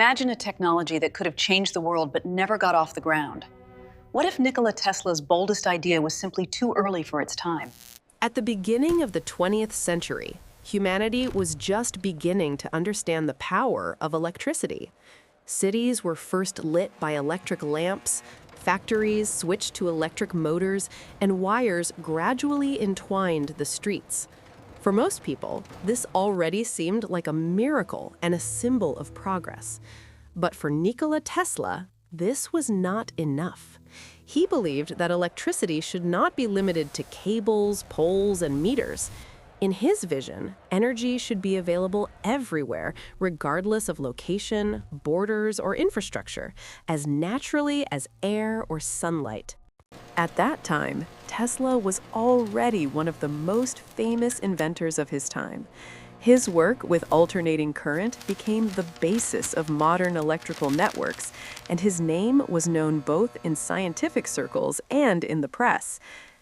Imagine a technology that could have changed the world but never got off the ground. What if Nikola Tesla's boldest idea was simply too early for its time? At the beginning of the 20th century, humanity was just beginning to understand the power of electricity. Cities were first lit by electric lamps, factories switched to electric motors, and wires gradually entwined the streets. For most people, this already seemed like a miracle and a symbol of progress. But for Nikola Tesla, this was not enough. He believed that electricity should not be limited to cables, poles, and meters. In his vision, energy should be available everywhere, regardless of location, borders, or infrastructure, as naturally as air or sunlight. At that time, Tesla was already one of the most famous inventors of his time. His work with alternating current became the basis of modern electrical networks, and his name was known both in scientific circles and in the press.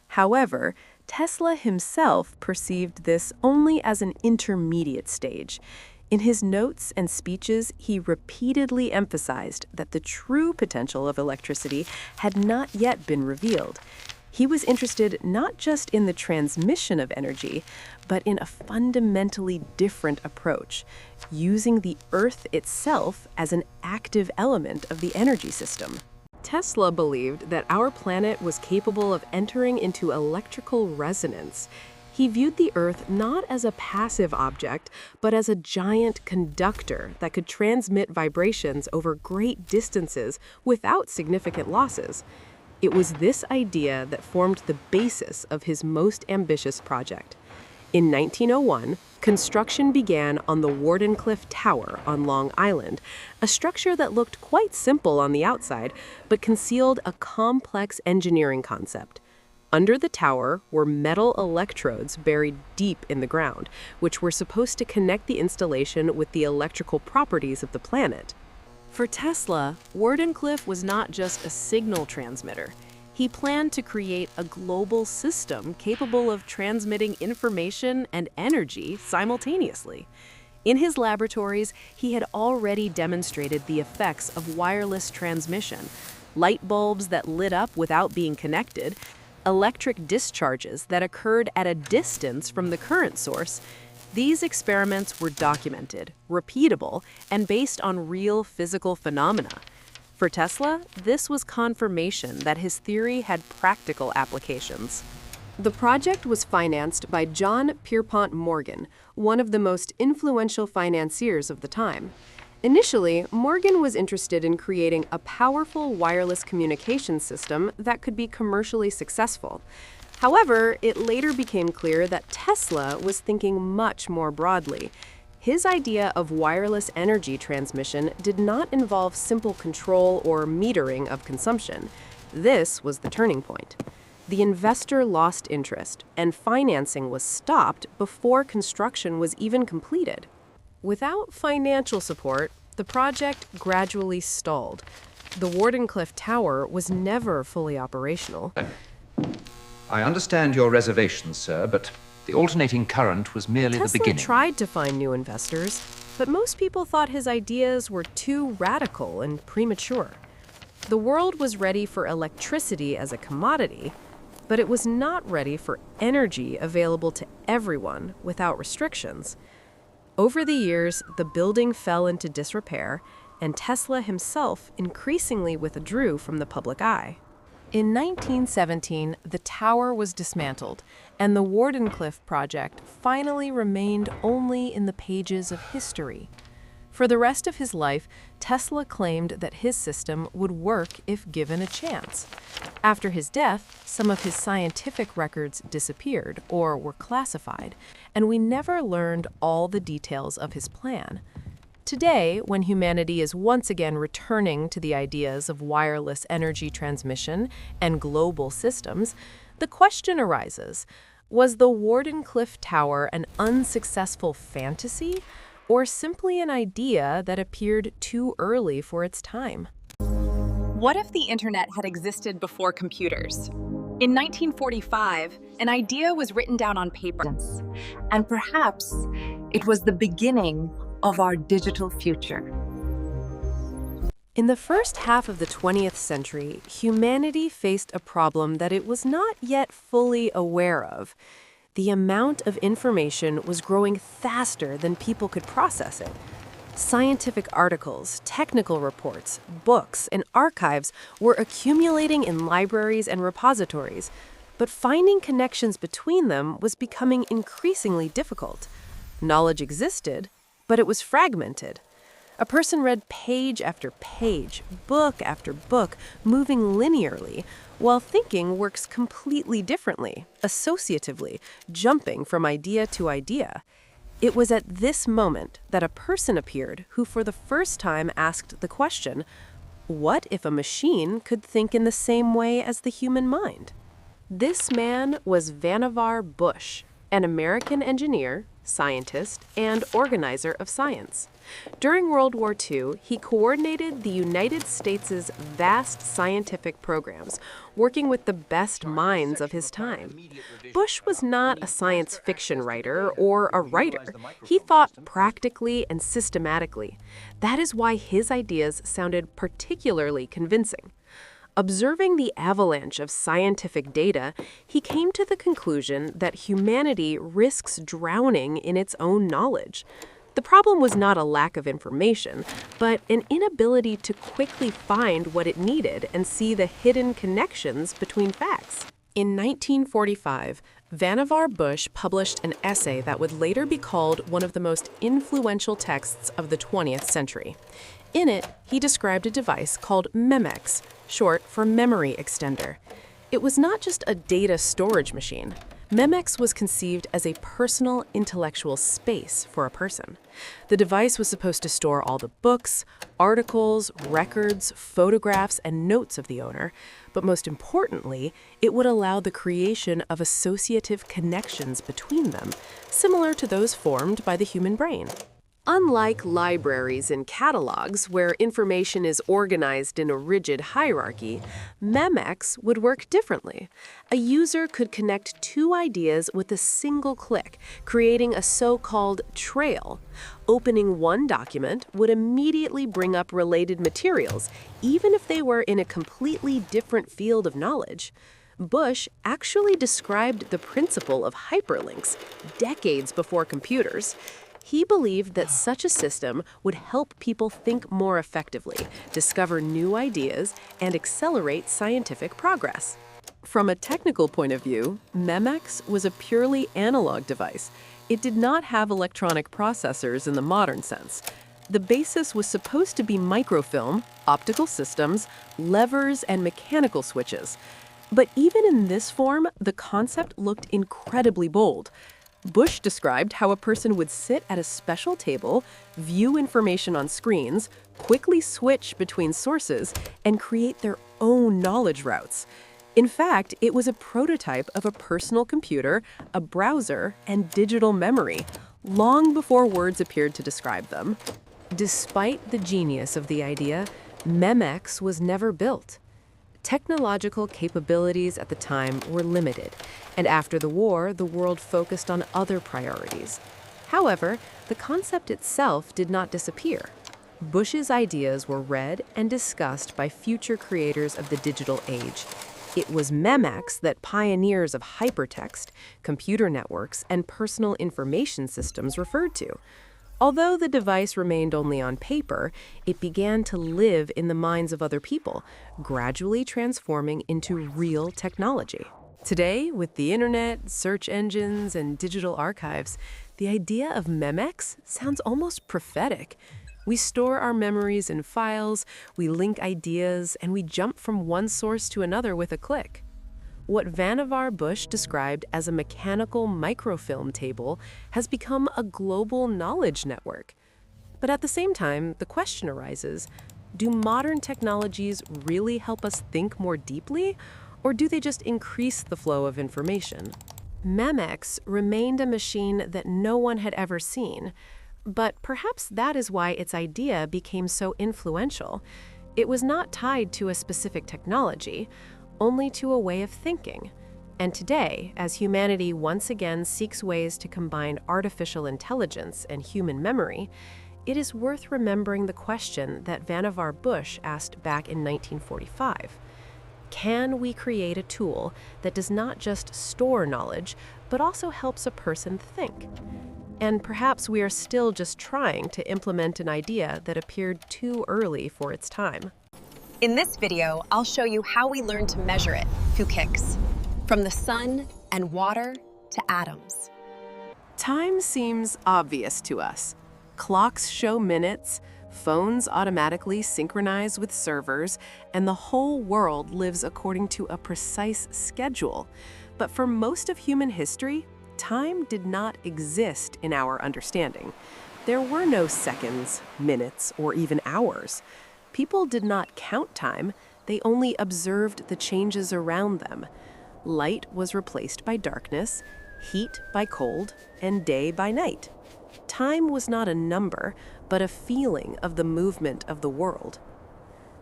However, Tesla himself perceived this only as an intermediate stage. In his notes and speeches, he repeatedly emphasized that the true potential of electricity had not yet been revealed. He was interested not just in the transmission of energy, but in a fundamentally different approach, using the Earth itself as an active element of the energy system. Tesla believed that our planet was capable of entering into electrical resonance. He viewed the Earth not as a passive object, but as a giant conductor that could transmit vibrations over great distances without significant losses. It was this idea that formed the basis of his most ambitious project. In 1901, construction began on the Wardenclyffe Tower on Long Island, a structure that looked quite simple on the outside, but concealed a complex engineering concept. Under the tower were metal electrodes buried deep in the ground, which were supposed to connect the installation with the electrical properties of the planet. For Tesla, Wardenclyffe was not just a signal transmitter. He planned to create a global system capable of transmitting information and energy simultaneously. In his laboratories, he had already demonstrated the effects of wireless transmission: light bulbs that lit up without being connected, electric discharges that occurred at a distance from the current source. These experiments were documented, repeatable, and based on real physical phenomena. For Tesla, this was confirmation that his theory had practical applications. The project was financed by John Pierpont Morgan, one of the most influential financiers of the time. Initially, Morgan was interested in creating a powerful wireless communication system that could be commercially successful. However, it later became clear that Tesla was thinking much more broadly. His idea of wireless energy transmission did not involve simple control or metering of consumption. This was the turning point. The investor lost interest, and financing was stopped before construction was even completed. Without financial support, the project gradually stalled. The Wardenclyffe Tower was never fully operational. I understand your reservations, sir, but the alternating current was merely the beginning. Tesla tried to find new investors, but most people thought his ideas were too radical and premature. The world was ready for electricity as a commodity, but it was not ready for energy available to everyone without restrictions. Over the years, the building fell into disrepair, and Tesla himself increasingly withdrew from the public eye. In 1917, the tower was dismantled, and the Wardenclyffe project finally remained only in the pages of history. For the rest of his life, Tesla claimed that his system would work if given a chance. After his death, some of his scientific records disappeared or were classified, and we never learned all the details of his plan. Today, when humanity is once again returning to the ideas of wireless energy transmission and global systems, the question arises: was the Wardenclyffe Tower an unsuccessful fantasy, or simply an idea that appeared too early for its time? What if the internet had existed before computers? In 1945, an idea was written down on paper. And perhaps it was the beginning of our digital future. In the first half of the 20th century, humanity faced a problem that it was not yet fully aware of. The amount of information was growing faster than people could process it. Scientific articles, technical reports, books, and archives were accumulating in libraries and repositories, but finding connections between them was becoming increasingly difficult. Knowledge existed, but it was fragmented. A person read page after page, book after book, moving linearly, while thinking works completely differently, associatively, jumping from idea to idea. It was at this moment that a person appeared who for the first time asked the question, what if a machine could think in the same way as the human mind? This man was Vannevar Bush, an American engineer, scientist, and organizer of science. During World War II, he coordinated the United States' vast scientific programs, working with the best minds of his time. Bush was not a science fiction writer or a writer. He thought practically and systematically. That is why his ideas sounded particularly convincing. Observing the avalanche of scientific data, he came to the conclusion that humanity risks drowning in its own knowledge. The problem was not a lack of information, but an inability to quickly find what it needed and see the hidden connections between facts. In 1945, Vannevar Bush published an essay that would later be called one of the most influential texts of the 20th century. In it, he described a device called MEMEX, short for memory extender. It was not just a data storage machine. MEMEX was conceived as a personal intellectual space for a person. The device was supposed to store all the books, articles, records, photographs, and notes of the owner, but most importantly, it would allow the creation of associative connections between them, similar to those formed by the human brain. Unlike libraries and catalogs, where information is organized in a rigid hierarchy, MEMEX would work differently. A user could connect two ideas with a single click, creating a so-called trail. Opening one document would immediately bring up related materials, even if they were in a completely different field of knowledge. Bush actually described the principle of hyperlinks decades before computers. He believed that such a system would help people think more effectively, discover new ideas, and accelerate scientific progress. From a technical point of view, MEMEX was a purely analog device. It did not have electronic processors in the modern sense. The basis was supposed to be microfilm, optical systems, levers, and mechanical switches. But even in this form, the concept looked incredibly bold. Bush described how a person would sit at a special table, view information on screens, quickly switch between sources, and create their own knowledge routes. In fact, it was a prototype of a personal computer, a browser, and digital memory, long before words appeared to describe them. Despite the genius of the idea, MEMEX was never built. Technological capabilities at the time were limited, and after the war, the world focused on other priorities. However, the concept itself did not disappear. Bush's ideas were read and discussed by future creators of the digital age. It was MEMEX that pioneers of hypertext, computer networks, and personal information systems referred to. Although the device remained only on paper, it began to live in the minds of other people, gradually transforming into real technology. Today, with the internet, search engines, and digital archives, the idea of MEMEX sounds almost prophetic. We store our memories in files, we link ideas, and we jump from one source to another with a click. What Vannevar Bush described as a mechanical microfilm table has become a global knowledge network. But at the same time, the question arises, do modern technologies really help us think more deeply, or do they just increase the flow of information? MEMEX remained a machine that no one had ever seen, but perhaps that is why its idea became so influential. It was not tied to a specific technology, only to a way of thinking. And today, as humanity once again seeks ways to combine artificial intelligence and human memory, it is worth remembering the question that Vannevar Bush asked back in 1945. Can we create a tool that does not just store knowledge, but also helps a person think? And perhaps we are still just trying to implement an idea that appeared too early for its time. In this video, I'll show you how we learn to measure it through kicks, from the sun and water to atoms. Time seems obvious to us. Clocks show minutes, phones automatically synchronize with servers, and the whole world lives according to a precise schedule. But for most of human history, time did not exist in our understanding. There were no seconds, minutes, or even hours. People did not count time, they only observed the changes around them. Light was replaced by darkness, heat by cold, and day by night. Time was not a number, but a feeling of the movement of the world.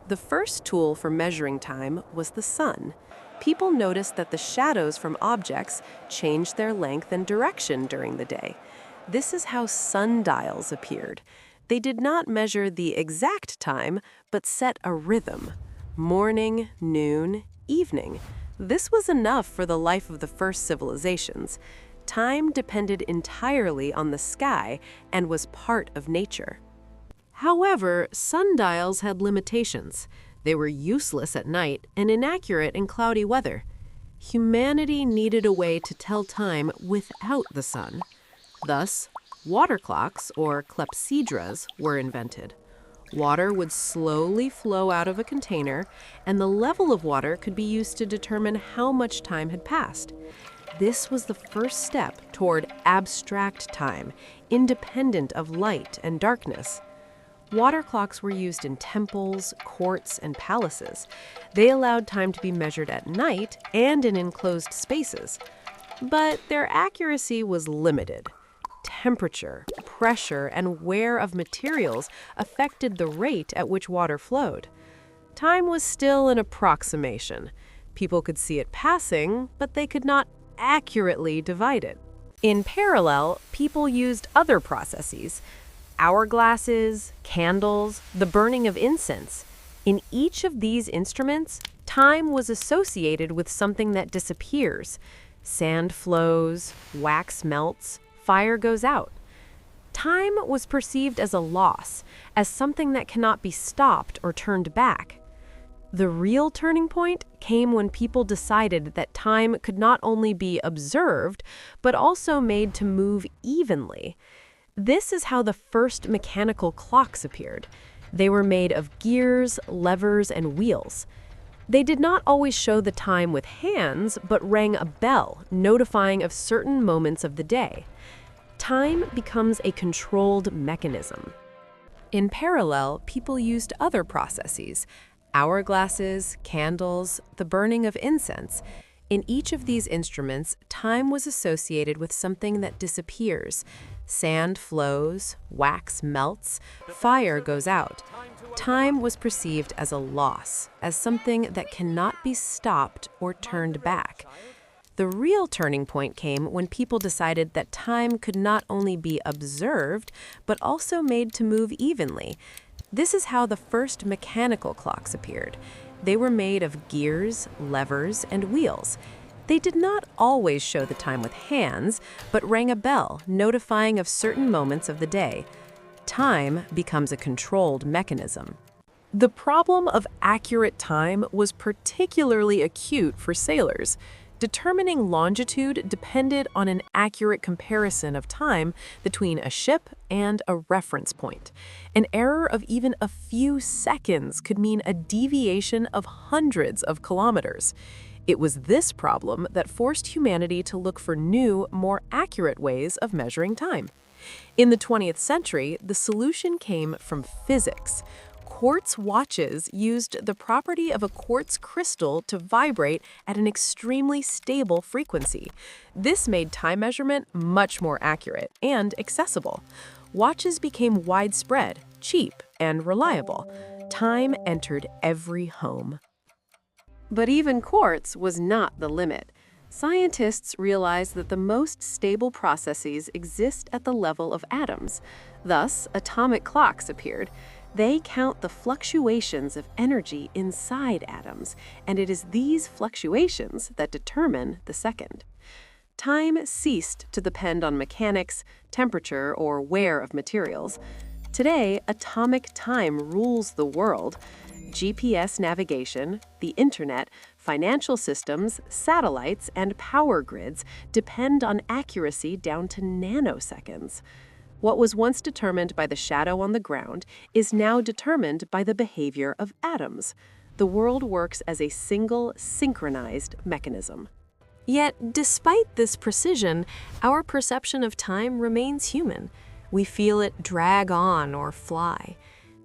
The first tool for measuring time was the sun. People noticed that the shadows from objects changed their length and direction during the day. This is how sundials appeared. They did not measure the exact time, but set a rhythm: morning, noon, evening. This was enough for the life of the first civilizations. Time depended entirely on the sky and was part of nature. However, sundials had limitations. They were useless at night and inaccurate in cloudy weather. Humanity needed a way to tell time without the sun. Thus, water clocks, or clepsydras, were invented. Water would slowly flow out of a container, and the level of water could be used to determine how much time had passed. This was the first step toward abstract time, independent of light and darkness. Water clocks were used in temples, courts, and palaces. They allowed time to be measured at night and in enclosed spaces. But their accuracy was limited. Temperature, pressure, and wear of materials affected the rate at which water flowed. Time was still an approximation. People could see it passing, but they could not accurately divide it. In parallel, people used other processes: hourglasses, candles, the burning of incense. In each of these instruments, time was associated with something that disappears. Sand flows, wax melts, fire goes out. Time was perceived as a loss, as something that cannot be stopped or turned back. The real turning point came when people decided that time could not only be observed, but also made to move evenly. This is how the first mechanical clocks appeared. They were made of gears, levers, and wheels. They did not always show the time with hands, but rang a bell, notifying of certain moments of the day. Time becomes a controlled mechanism. In parallel, people used other processes: hourglasses, candles, the burning of incense. In each of these instruments, time was associated with something that disappears. Sand flows, wax melts, fire goes out. Time was perceived as a loss, as something that cannot be stopped or turned back. The real turning point came when people decided that time could not only be observed, but also made to move evenly. This is how the first mechanical clocks appeared. They were made of gears, levers, and wheels. They did not always show the time with hands, but rang a bell, notifying of certain moments of the day. Time becomes a controlled mechanism. The problem of accurate time was particularly acute for sailors. Determining longitude depended on an accurate comparison of time between a ship and a reference point. An error of even a few seconds could mean a deviation of hundreds of kilometers. It was this problem that forced humanity to look for new, more accurate ways of measuring time. In the 20th century, the solution came from physics. Quartz watches used the property of a quartz crystal to vibrate at an extremely stable frequency. This made time measurement much more accurate and accessible. Watches became widespread, cheap, and reliable. Time entered every home. But even quartz was not the limit. Scientists realized that the most stable processes exist at the level of atoms. Thus, atomic clocks appeared. They count the fluctuations of energy inside atoms, and it is these fluctuations that determine the second. Time ceased to depend on mechanics, temperature, or wear of materials. Today, atomic time rules the world. GPS navigation, the internet, financial systems, satellites, and power grids depend on accuracy down to nanoseconds. What was once determined by the shadow on the ground is now determined by the behavior of atoms. The world works as a single, synchronized mechanism. Yet, despite this precision, our perception of time remains human. We feel it drag on or fly.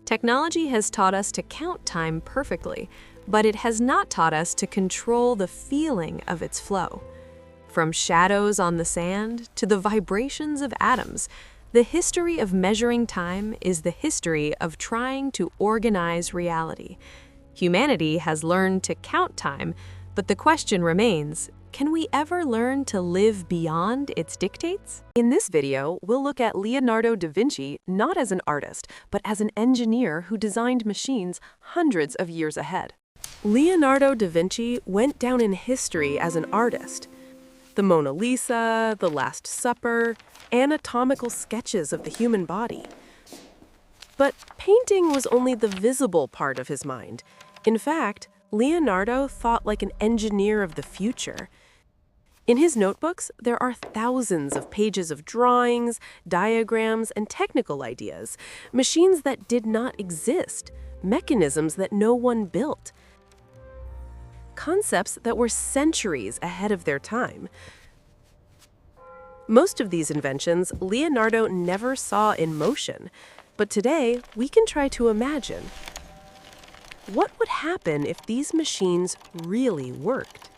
Technology has taught us to count time perfectly, but it has not taught us to control the feeling of its flow. From shadows on the sand to the vibrations of atoms, the history of measuring time is the history of trying to organize reality. Humanity has learned to count time, but the question remains, can we ever learn to live beyond its dictates? In this video, we'll look at Leonardo da Vinci not as an artist, but as an engineer who designed machines hundreds of years ahead. Leonardo da Vinci went down in history as an artist. The Mona Lisa, the Last Supper, anatomical sketches of the human body. But painting was only the visible part of his mind. In fact, Leonardo thought like an engineer of the future. In his notebooks, there are thousands of pages of drawings, diagrams, and technical ideas, machines that did not exist, mechanisms that no one built, concepts that were centuries ahead of their time. Most of these inventions Leonardo never saw in motion, but today we can try to imagine. What would happen if these machines really worked?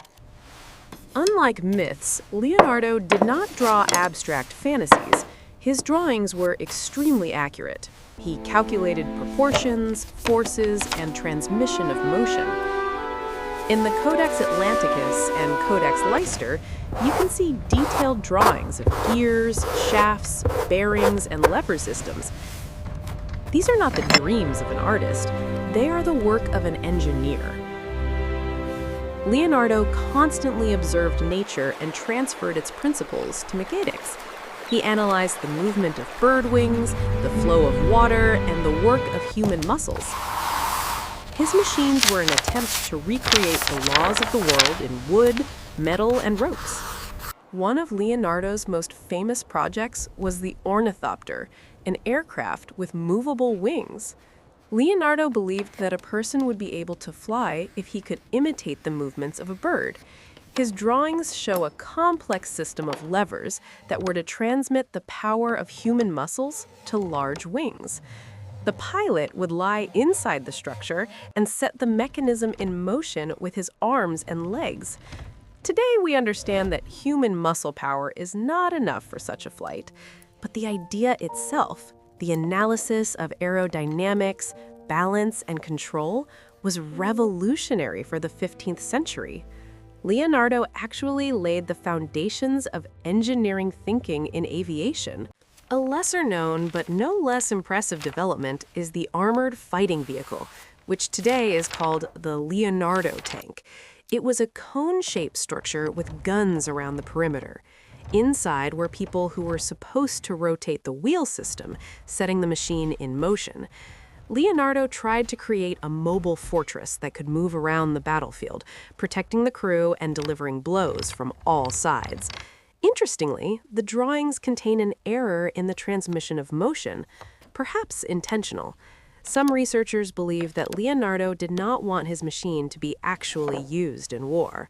Unlike myths, Leonardo did not draw abstract fantasies. His drawings were extremely accurate. He calculated proportions, forces, and transmission of motion. In the Codex Atlanticus and Codex Leicester, you can see detailed drawings of gears, shafts, bearings, and lever systems. These are not the dreams of an artist, they are the work of an engineer. Leonardo constantly observed nature and transferred its principles to mechanics. He analyzed the movement of bird wings, the flow of water, and the work of human muscles. His machines were an attempt to recreate the laws of the world in wood, metal, and ropes. One of Leonardo's most famous projects was the ornithopter, an aircraft with movable wings. Leonardo believed that a person would be able to fly if he could imitate the movements of a bird. His drawings show a complex system of levers that were to transmit the power of human muscles to large wings. The pilot would lie inside the structure and set the mechanism in motion with his arms and legs. Today, we understand that human muscle power is not enough for such a flight, but the idea itself, the analysis of aerodynamics, balance, and control, was revolutionary for the 15th century. Leonardo actually laid the foundations of engineering thinking in aviation. A lesser-known but no less impressive development is the armored fighting vehicle, which today is called the Leonardo tank. It was a cone-shaped structure with guns around the perimeter. Inside were people who were supposed to rotate the wheel system, setting the machine in motion. Leonardo tried to create a mobile fortress that could move around the battlefield, protecting the crew and delivering blows from all sides. Interestingly, the drawings contain an error in the transmission of motion, perhaps intentional. Some researchers believe that Leonardo did not want his machine to be actually used in war.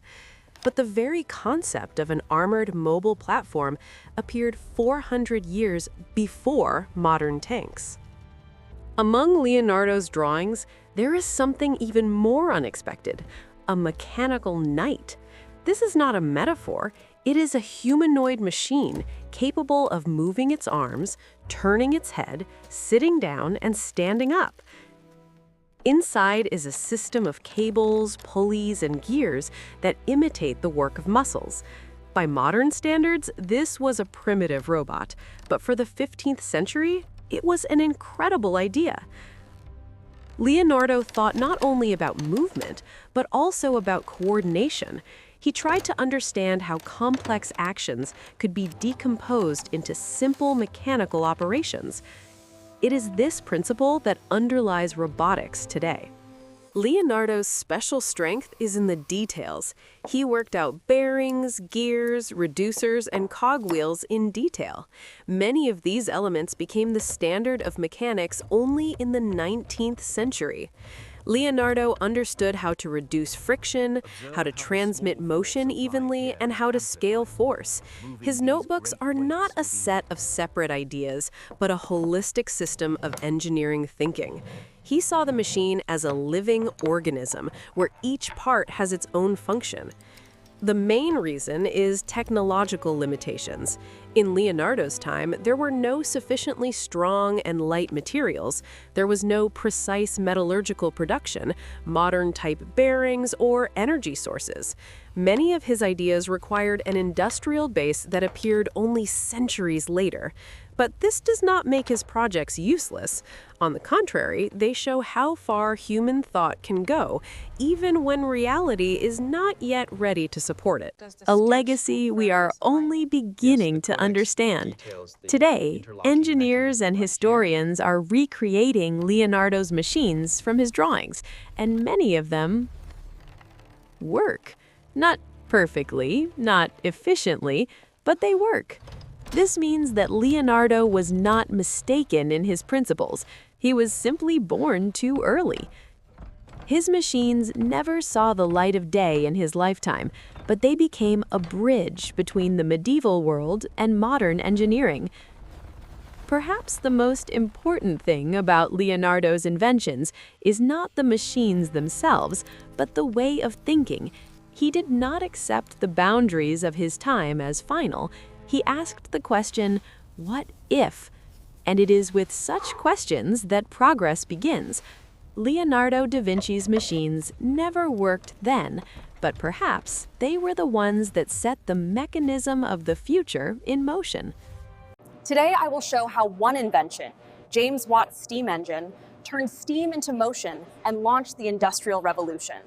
But the very concept of an armored mobile platform appeared 400 years before modern tanks. Among Leonardo's drawings, there is something even more unexpected, a mechanical knight. This is not a metaphor. It is a humanoid machine capable of moving its arms, turning its head, sitting down, and standing up. Inside is a system of cables, pulleys, and gears that imitate the work of muscles. By modern standards, this was a primitive robot, but for the 15th century, it was an incredible idea. Leonardo thought not only about movement, but also about coordination. He tried to understand how complex actions could be decomposed into simple mechanical operations. It is this principle that underlies robotics today. Leonardo's special strength is in the details. He worked out bearings, gears, reducers, and cogwheels in detail. Many of these elements became the standard of mechanics only in the 19th century. Leonardo understood how to reduce friction, how to transmit motion evenly, and how to scale force. His notebooks are not a set of separate ideas, but a holistic system of engineering thinking. He saw the machine as a living organism, where each part has its own function. The main reason is technological limitations. In Leonardo's time, there were no sufficiently strong and light materials. There was no precise metallurgical production, modern-type bearings, or energy sources. Many of his ideas required an industrial base that appeared only centuries later. But this does not make his projects useless. On the contrary, they show how far human thought can go, even when reality is not yet ready to support it. A legacy we are only beginning to understand. Today, engineers and historians are recreating Leonardo's machines from his drawings, and many of them work. Not perfectly, not efficiently, but they work. This means that Leonardo was not mistaken in his principles. He was simply born too early. His machines never saw the light of day in his lifetime, but they became a bridge between the medieval world and modern engineering. Perhaps the most important thing about Leonardo's inventions is not the machines themselves, but the way of thinking. He did not accept the boundaries of his time as final. He asked the question, what if? And it is with such questions that progress begins. Leonardo da Vinci's machines never worked then, but perhaps they were the ones that set the mechanism of the future in motion. Today, I will show how one invention, James Watt's steam engine, turned steam into motion and launched the Industrial Revolution.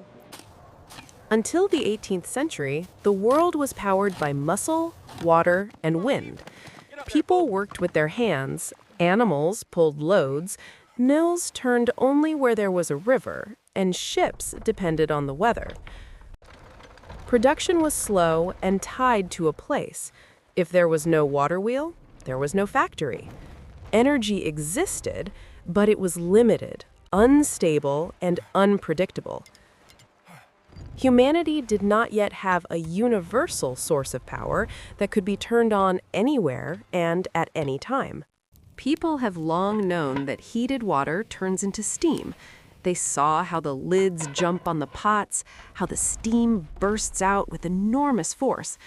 Until the 18th century, the world was powered by muscle, water, and wind. People worked with their hands, animals pulled loads, mills turned only where there was a river, and ships depended on the weather. Production was slow and tied to a place. If there was no water wheel, there was no factory. Energy existed, but it was limited, unstable, and unpredictable. Humanity did not yet have a universal source of power that could be turned on anywhere and at any time. People have long known that heated water turns into steam. They saw how the lids jump on the pots, how the steam bursts out with enormous force.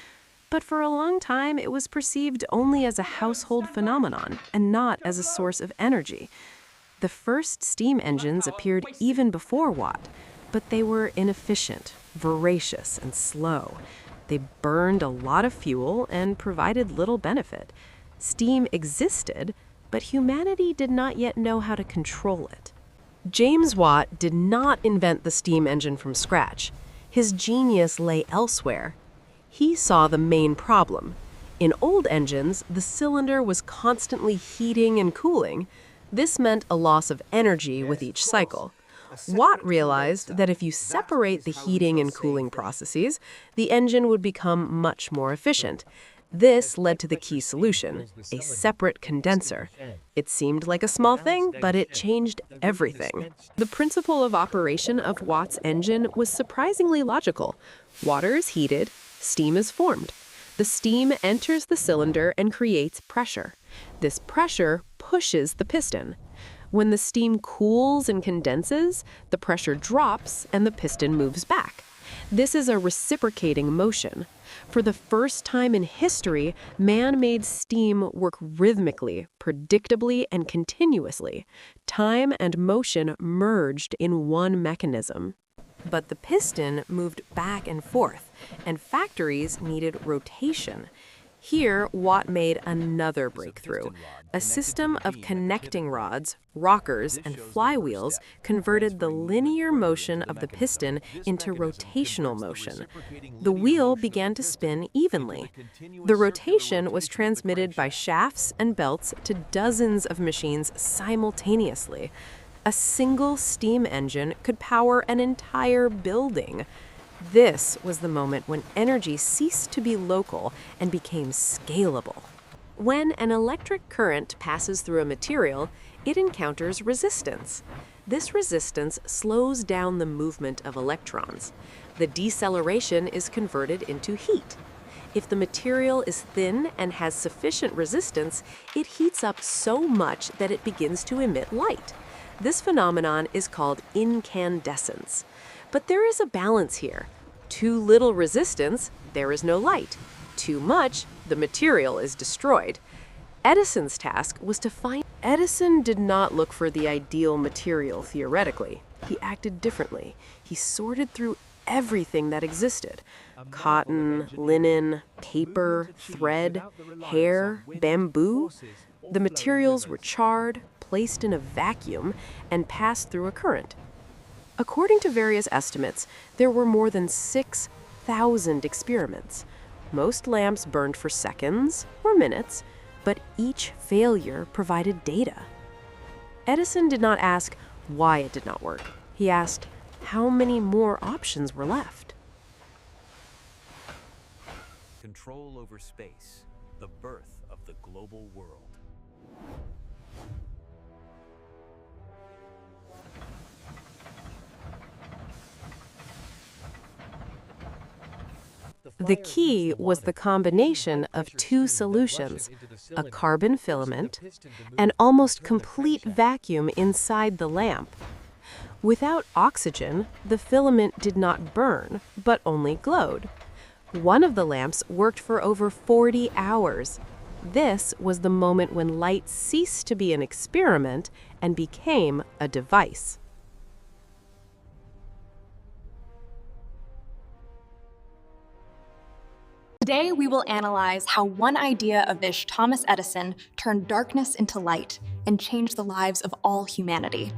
But for a long time, it was perceived only as a household phenomenon and not as a source of energy. The first steam engines appeared even before Watt, but they were inefficient, voracious, and slow. They burned a lot of fuel and provided little benefit. Steam existed, but humanity did not yet know how to control it. James Watt did not invent the steam engine from scratch. His genius lay elsewhere. He saw the main problem. In old engines, the cylinder was constantly heating and cooling. This meant a loss of energy with each cycle. Watt realized that if you separate the heating and cooling processes, the engine would become much more efficient. This led to the key solution, a separate condenser. It seemed like a small thing, but it changed everything. The principle of operation of Watt's engine was surprisingly logical. Water is heated, steam is formed. The steam enters the cylinder and creates pressure. This pressure pushes the piston. When the steam cools and condenses, the pressure drops and the piston moves back. This is a reciprocating motion. For the first time in history, man made steam work rhythmically, predictably, and continuously. Time and motion merged in one mechanism. But the piston moved back and forth, and factories needed rotation. Here, Watt made another breakthrough. A system of connecting rods, rockers, and flywheels converted the linear motion of the piston into rotational motion. The wheel began to spin evenly. The rotation was transmitted by shafts and belts to dozens of machines simultaneously. A single steam engine could power an entire building. This was the moment when energy ceased to be local and became scalable. When an electric current passes through a material, it encounters resistance. This resistance slows down the movement of electrons. The deceleration is converted into heat. If the material is thin and has sufficient resistance, it heats up so much that it begins to emit light. This phenomenon is called incandescence. But there is a balance here. Too little resistance, there is no light. Too much, the material is destroyed. Edison's task was to find... Edison did not look for the ideal material theoretically. He acted differently. He sorted through everything that existed. Cotton, linen, paper, thread, hair, bamboo. The materials were charred, placed in a vacuum, and passed through a current. According to various estimates, there were more than 6,000 experiments. Most lamps burned for seconds or minutes, but each failure provided data. Edison did not ask why it did not work. He asked how many more options were left. Control over space, the birth of the global world. The key was the combination of two solutions, a carbon filament, and almost complete vacuum inside the lamp. Without oxygen, the filament did not burn, but only glowed. One of the lamps worked for over 40 hours. This was the moment when light ceased to be an experiment and became a device. Today, we will analyze how one idea of Thomas Edison turned darkness into light and changed the lives of all humanity.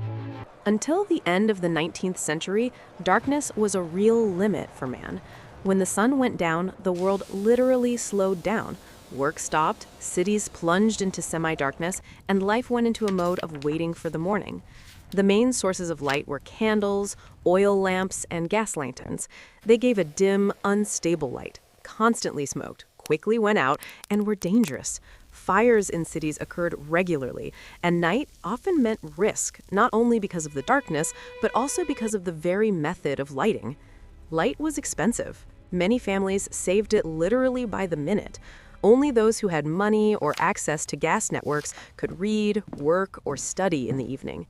Until the end of the 19th century, darkness was a real limit for man. When the sun went down, the world literally slowed down. Work stopped, cities plunged into semi-darkness, and life went into a mode of waiting for the morning. The main sources of light were candles, oil lamps, and gas lanterns. They gave a dim, unstable light. Constantly smoked, quickly went out, and were dangerous. Fires in cities occurred regularly, and night often meant risk, not only because of the darkness, but also because of the very method of lighting. Light was expensive. Many families saved it literally by the minute. Only those who had money or access to gas networks could read, work, or study in the evening.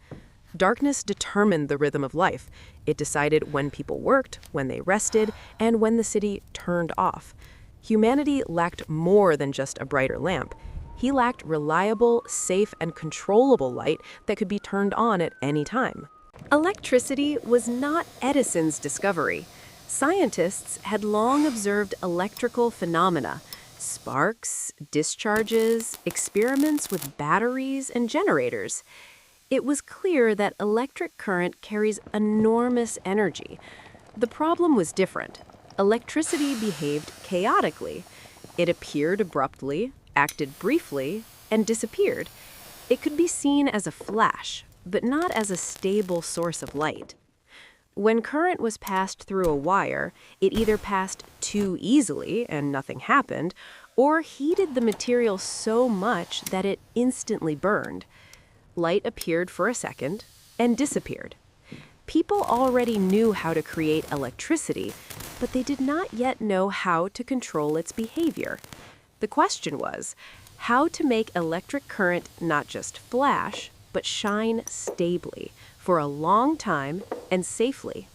Darkness determined the rhythm of life. It decided when people worked, when they rested, and when the city turned off. Humanity lacked more than just a brighter lamp. He lacked reliable, safe, and controllable light that could be turned on at any time. Electricity was not Edison's discovery. Scientists had long observed electrical phenomena, sparks, discharges, experiments with batteries and generators. It was clear that electric current carries enormous energy. The problem was different. Electricity behaved chaotically. It appeared abruptly, acted briefly, and disappeared. It could be seen as a flash, but not as a stable source of light. When current was passed through a wire, it either passed too easily and nothing happened, or heated the material so much that it instantly burned. Light appeared for a second and disappeared. People already knew how to create electricity, but they did not yet know how to control its behavior. The question was, how to make electric current not just flash, but shine stably, for a long time and safely.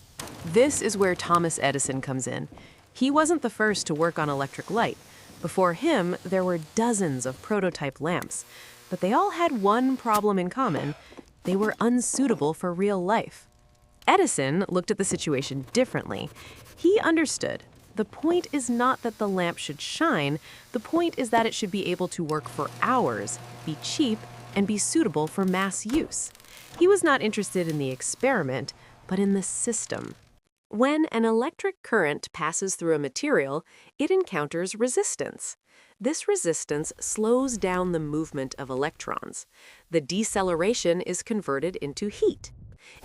This is where Thomas Edison comes in. He wasn't the first to work on electric light. Before him, there were dozens of prototype lamps, but they all had one problem in common. They were unsuitable for real life. Edison looked at the situation differently. He understood. The point is not that the lamp should shine. The point is that it should be able to work for hours, be cheap, and be suitable for mass use. He was not interested in the experiment, but in the system. When an electric current passes through a material, it encounters resistance. This resistance slows down the movement of electrons. The deceleration is converted into heat.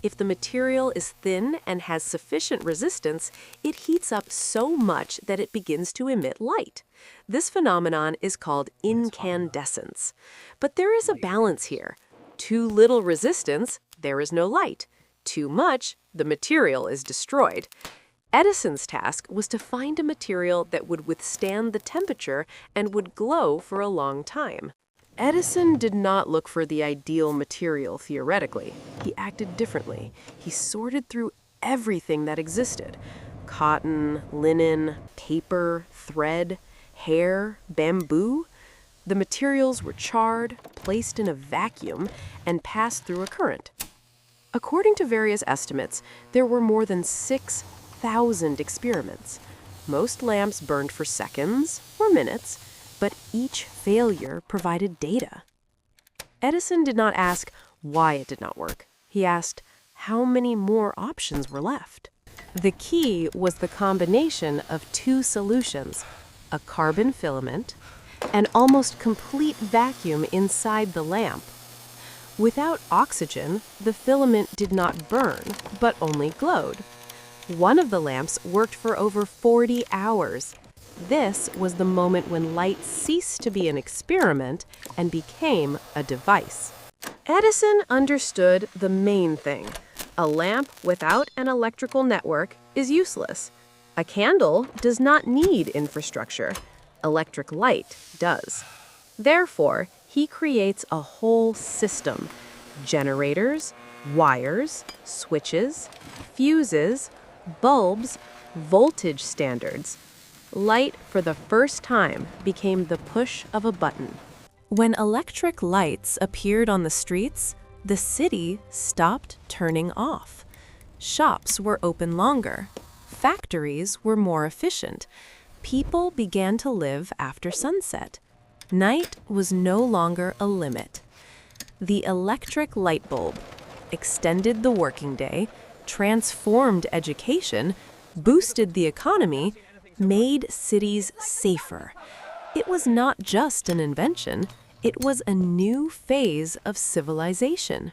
If the material is thin and has sufficient resistance, it heats up so much that it begins to emit light. This phenomenon is called incandescence. But there is a balance here. Too little resistance, there is no light. Too much, the material is destroyed. Edison's task was to find a material that would withstand the temperature and would glow for a long time. Edison did not look for the ideal material theoretically. He acted differently. He sorted through everything that existed: cotton, linen, paper, thread, hair, bamboo. The materials were charred, placed in a vacuum, and passed through a current. According to various estimates, there were more than 6,000 experiments. Most lamps burned for seconds or minutes, but each failure provided data. Edison did not ask why it did not work. He asked how many more options were left. The key was the combination of two solutions: a carbon filament, an almost complete vacuum inside the lamp. Without oxygen, the filament did not burn, but only glowed. One of the lamps worked for over 40 hours. This was the moment when light ceased to be an experiment and became a device. Edison understood the main thing. A lamp without an electrical network is useless. A candle does not need infrastructure. Electric light does. Therefore, he creates a whole system: generators, wires, switches, fuses, bulbs, voltage standards. Light, for the first time, became the push of a button. When electric lights appeared on the streets, the city stopped turning off. Shops were open longer. Factories were more efficient. People began to live after sunset. Night was no longer a limit. The electric light bulb extended the working day, transformed education, boosted the economy, made cities safer. It was not just an invention, it was a new phase of civilization.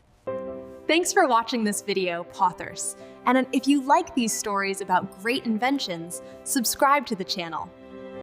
Thanks for watching this video, Pauthers. And if you like these stories about great inventions, subscribe to the channel.